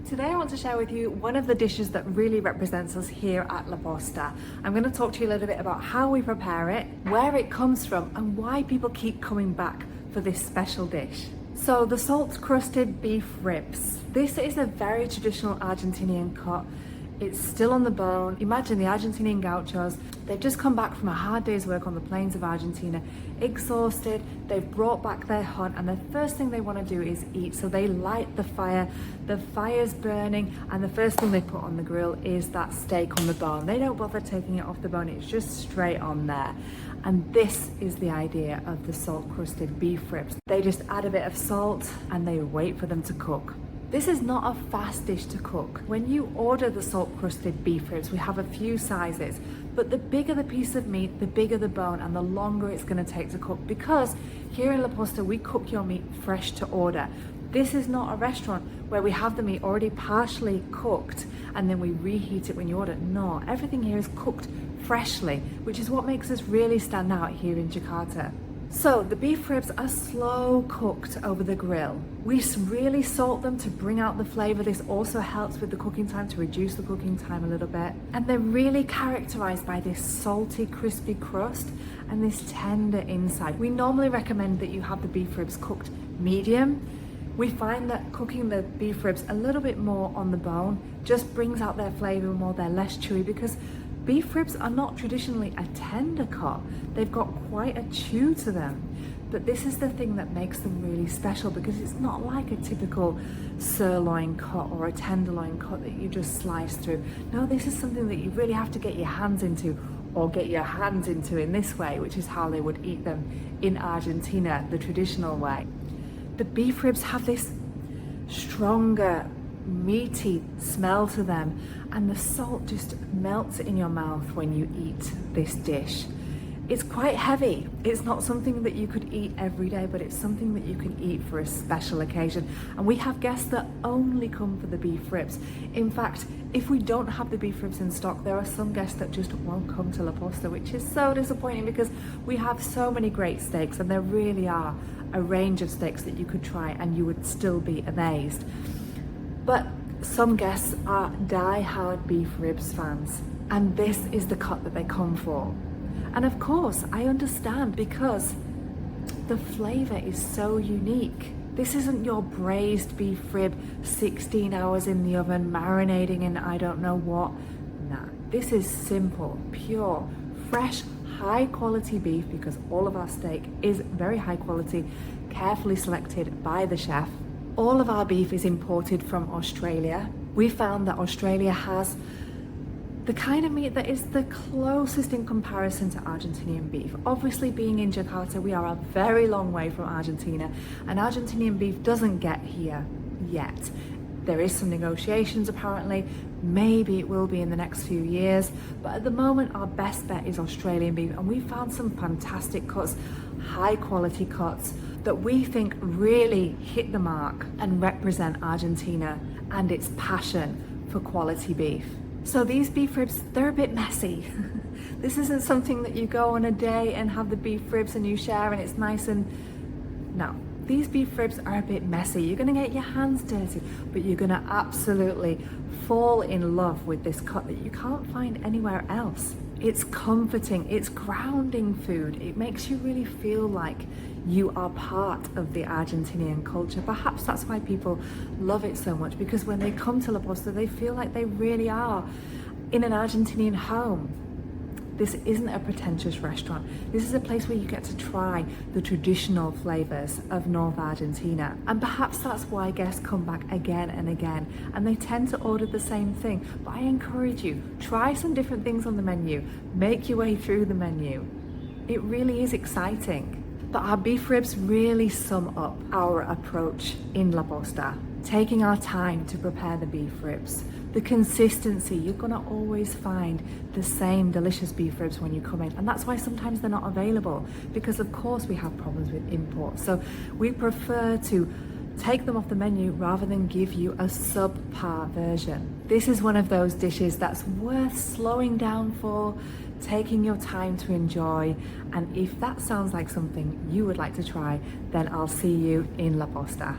Today I want to share with you one of the dishes that really represents us here at La Posta. I'm going to talk to you a little bit about how we prepare it, where it comes from, and why people keep coming back for this special dish. So the salt-crusted beef ribs. This is a very traditional Argentinian cut. It's still on the bone. Imagine the Argentinian gauchos. They've just come back from a hard day's work on the plains of Argentina, exhausted. They've brought back their hunt, and the first thing they want to do is eat. So they light the fire. The fire's burning, and the first thing they put on the grill is that steak on the bone. They don't bother taking it off the bone. It's just straight on there. And this is the idea of the salt-crusted beef ribs. They just add a bit of salt and they wait for them to cook. This is not a fast dish to cook. When you order the salt-crusted beef ribs, we have a few sizes, but the bigger the piece of meat, the bigger the bone, and the longer it's going to take to cook, because here in La Posta, we cook your meat fresh to order. This is not a restaurant where we have the meat already partially cooked and then we reheat it when you order. No, everything here is cooked freshly, which is what makes us really stand out here in Jakarta. So the beef ribs are slow cooked over the grill. We really salt them to bring out the flavor. This also helps with the cooking time, to reduce the cooking time a little bit. And they're really characterized by this salty, crispy crust and this tender inside. We normally recommend that you have the beef ribs cooked medium. We find that cooking the beef ribs a little bit more on the bone just brings out their flavor more. They're less chewy, because beef ribs are not traditionally a tender cut. They've got quite a chew to them. But this is the thing that makes them really special, because it's not like a typical sirloin cut or a tenderloin cut that you just slice through. No, this is something that you really have to get your hands into, or get your hands into in this way, which is how they would eat them in Argentina, the traditional way. The beef ribs have this stronger, meaty smell to them, and the salt just melts in your mouth when you eat this dish. It's quite heavy. It's not something that you could eat every day, but it's something that you can eat for a special occasion. And we have guests that only come for the beef ribs. In fact, if we don't have the beef ribs in stock, there are some guests that just won't come to La Posta, which is so disappointing, because we have so many great steaks, and there really are a range of steaks that you could try and you would still be amazed. But some guests are die-hard beef ribs fans, and this is the cut that they come for. And of course, I understand, because the flavor is so unique. This isn't your braised beef rib 16 hours in the oven, marinating in I don't know what. Nah, this is simple, pure, fresh, high quality beef, because all of our steak is very high quality, carefully selected by the chef. All of our beef is imported from Australia. We found that Australia has the kind of meat that is the closest in comparison to Argentinian beef. Obviously, being in Jakarta, we are a very long way from Argentina, and Argentinian beef doesn't get here yet. There is some negotiations apparently. Maybe it will be in the next few years, but at the moment our best bet is Australian beef, and we found some fantastic cuts, high quality cuts that we think really hit the mark and represent Argentina and its passion for quality beef. So these beef ribs, they're a bit messy. This isn't something that you go on a day and have the beef ribs and you share and it's nice and... No. These beef ribs are a bit messy. You're gonna get your hands dirty, but you're gonna absolutely fall in love with this cut that you can't find anywhere else. It's comforting, it's grounding food. It makes you really feel like you are part of the Argentinian culture. Perhaps that's why people love it so much, because when they come to La Posta, they feel like they really are in an Argentinian home. This isn't a pretentious restaurant. This is a place where you get to try the traditional flavors of North Argentina. And perhaps that's why guests come back again and again, and they tend to order the same thing. But I encourage you, try some different things on the menu. Make your way through the menu. It really is exciting. But our beef ribs really sum up our approach in La Posta. Taking our time to prepare the beef ribs. The consistency, you're gonna always find the same delicious beef ribs when you come in, and that's why sometimes they're not available, because of course we have problems with imports. So we prefer to take them off the menu rather than give you a subpar version. This is one of those dishes that's worth slowing down for, taking your time to enjoy, and if that sounds like something you would like to try, then I'll see you in La Posta.